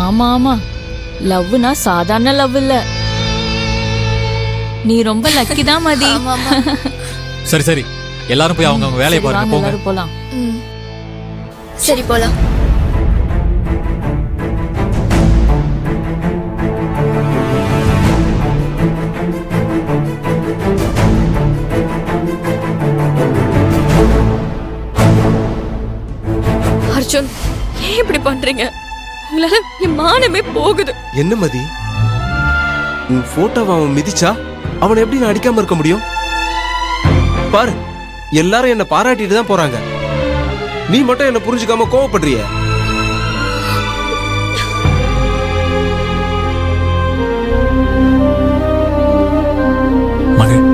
ஆமா ஆமா, லவ்னா சாதாரண லவ் இல்ல. நீ ரொம்ப லக்கி தான் மதி. சரி சரி, எல்லாரும் போய் அவங்க வேலையை பாருங்க. போங்க, எல்லாரும் போலாம். சரி போலாம். அர்ஜுன், ஏன் இப்படி பண்றீங்க? உங்களால என் மானமே போகுது. என்ன மதி, உன் போட்டோவை அவன் மிதிச்சா அவனை எப்படி நான் அடிக்காம இருக்க முடியும்? பாரு, எல்லாரும் என்ன பாராட்டிட்டு தான் போறாங்க. நீ மட்டும் என்ன புரிஞ்சுக்காம கோவப்படுறிய. மகன்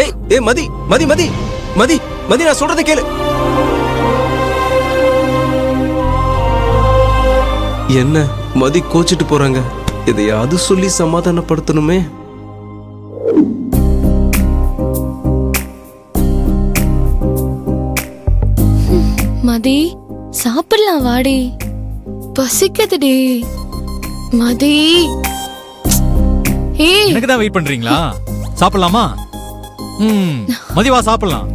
ஏய் ஏய் மதி மதி மதி மதி மதி, நான் சொல்றதை கேளு. என்ன மதி கோச்சிட்டு போறாங்க? எதையாவது சொல்லி சமாதானப்படுத்தணுமே. மதி, சாப்பிடலாம் வாடி. பசிக்குதுடி மதி. ஏய், எனக்கு தான் வெயிட் பண்றீங்களா? சாப்பிடலாமா? மதிவா சாப்பிடலாம்.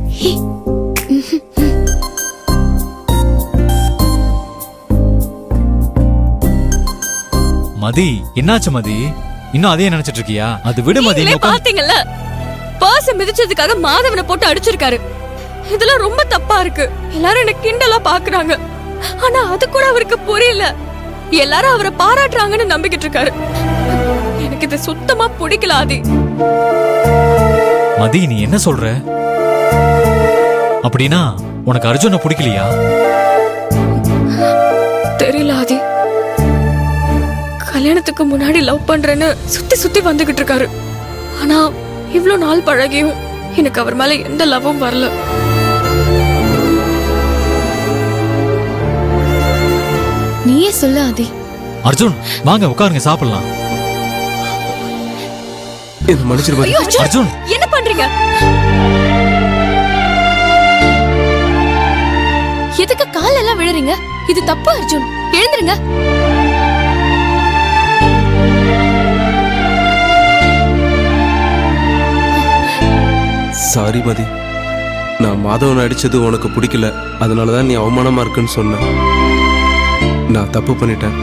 மதி, என்னாச்சு மதி? இன்னும் அதே நினைச்சிட்டு இருக்கியா? அது விடு மதி. நீங்களே பாத்தீங்கல்ல, பர்ஸ் மிதிச்சதுக்காக மாதவனை போட்டு அடிச்சிருக்காரு. இதெல்லாம் ரொம்ப தப்பா இருக்கு. எல்லாரும் என்ன கிண்டலா பாக்குறாங்க. ஆனா அது கூட அவருக்கு புரியல. எல்லாரும் அவரை பாராட்டுறாங்கன்னு நம்பிக்கிட்டு இருக்காரு. எனக்கு இது சுத்தமா பிடிக்கல ஆதி. மதி, நீ என்ன சொல்ற? அப்படின்னா உனக்கு அர்ஜுனை பிடிக்கலையா? தெரியல ஆதி. கல்யாணத்துக்கு முன்னாடி லவ் பண்றேன்னு சுத்தி சுத்தி வந்துகிட்டு இருக்காரு. ஆனா இவ்ளோ நாள் பழகியும் எனக்கு அவர் மேல எந்த லவ்வும் வரல. நீயே சொல்ல ஆதி. அர்ஜுன், வாங்க உட்காருங்க, சாப்பிடலாம். என்ன மன்னிச்சிரு மதி. அர்ஜுன், என்ன பண்றீங்க? எதுக்கு கால் எல்லாம் விழுறீங்க? இது தப்பு அர்ஜுன், எழுந்துருங்க. சாரி மதி, நான் மாதவன் அடிச்சது உனக்கு பிடிக்கல, அதனாலதான் நீ அவமானமா இருக்குன்னு சொன்ன. நான் தப்பு பண்ணிட்டேன்,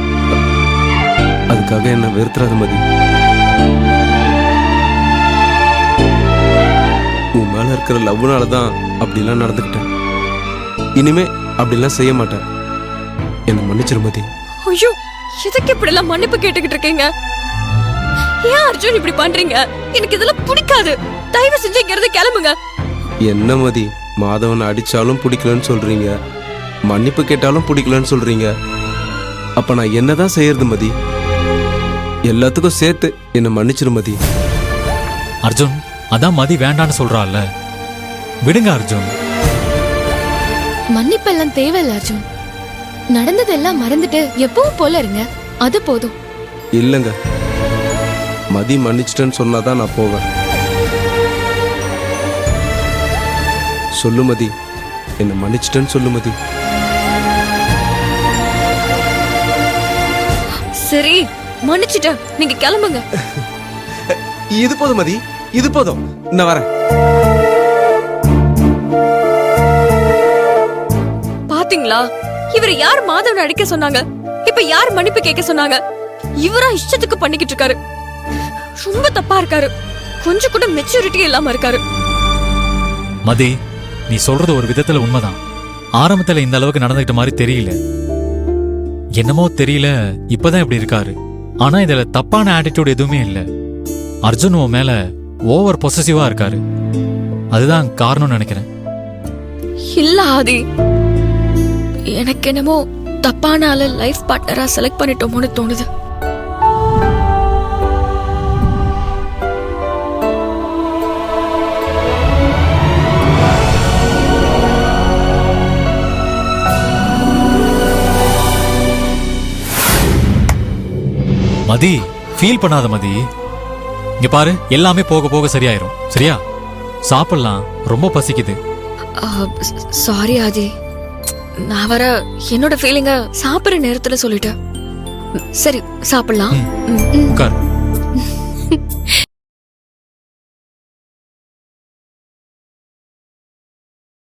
அதுக்காக என்ன வெறுத்துறாத மதி. உன் மேல இருக்கிற லவ்னாலதான் அப்படிலாம் நடந்துக்கிட்டேன். இனிமே அப்படிலாம் செய்ய மாட்டேன். என்ன மன்னிச்சிரு மதி. ஐயோ, எதுக்கு இப்படி எல்லாம் மன்னிப்பு கேட்டுக்கிட்டு இருக்கீங்க? ஏன் அர்ஜுன் இப்படி பண்றீங்க? எனக்கு இதெல்லாம் பிடிக்காது. தயவு செஞ்சு இங்க இருந்து கிளம்புங்க. என்ன மதி, மாதவன் அடிச்சாலும் பிடிக்கலன்னு சொல்றீங்க, மன்னிப்பு கேட்டாலும் பிடிக்கலன்னு சொல்றீங்க. அப்ப நான் என்னதான் செய்யறது மதி? எல்லாத்துக்கும் சேர்த்து என்ன மன்னிச்சிரு மதி. அர்ஜுன், அதான் மதி வேண்டான்னு சொல்றாள்ல, விடுங்க அர்ஜுன். மன்னிப்பெல்லாம் தேவையில்ல அர்ஜுன். நடந்ததெல்லாம் மறந்துட்டு எப்பவும் போல இருங்க, அது போதும். இல்லங்க, மதி மன்னிச்சிட்டேன்னு சொன்னாதான் நான் போவேன். சொல்லு மதி, என்ன மன்னிச்சிட்டேன்னு சொல்லு மதி. சரி, மன்னிச்சிட்டேன், நீங்க கிளம்புங்க. இது போதும் மதி, இது போதும், நான் வரேன். பாத்தீங்களா, இவர் யார் மாதவனை அடிக்க சொன்னாங்க? இப்ப யார் மன்னிப்பு கேட்க சொன்னாங்க? இவரா இஷ்டத்துக்கு பண்ணிக்கிட்டு இருக்காரு. ரொம்ப தப்பா இருக்காரு. கொஞ்சம் கூட மெச்சூரிட்டி இல்லாம இருக்காரு. மதி, நீ சொல்றது ஒரு விதத்துல உண்மைதான். ஆரம்பத்துல இந்த அளவுக்கு நடந்துகிட்ட மாதிரி தெரியல. என்னமோ தெரியல, இப்பதான் இப்படி இருக்காரு. ஆனா இதுல தப்பான ஆட்டிடியூட் எதுவுமே இல்ல. அர்ஜுன் உன் மேல ஓவர் பொசசிவா இருக்காரு. அதுதான் காரணம்னு நினைக்கிறேன். இல்ல ஆதி, எனக்கு என்னமோ தப்பான ஆள லைஃப் பார்ட்னரா செலக்ட் பண்ணிட்டோமோன்னு தோணுது. மதி ஃபீல் பண்ணாத மதி. இங்க பாரு, எல்லாமே போக போக சரியாயிரும். சரியா? சாப்பிடலாம், ரொம்ப பசிக்குது. சாரி ஆதி, நான் வர என்னோட ஃபீலிங்க சாப்பிடுற நேரத்துல சொல்லிட்டேன். சரி சாப்பிடலாம். உட்கார்.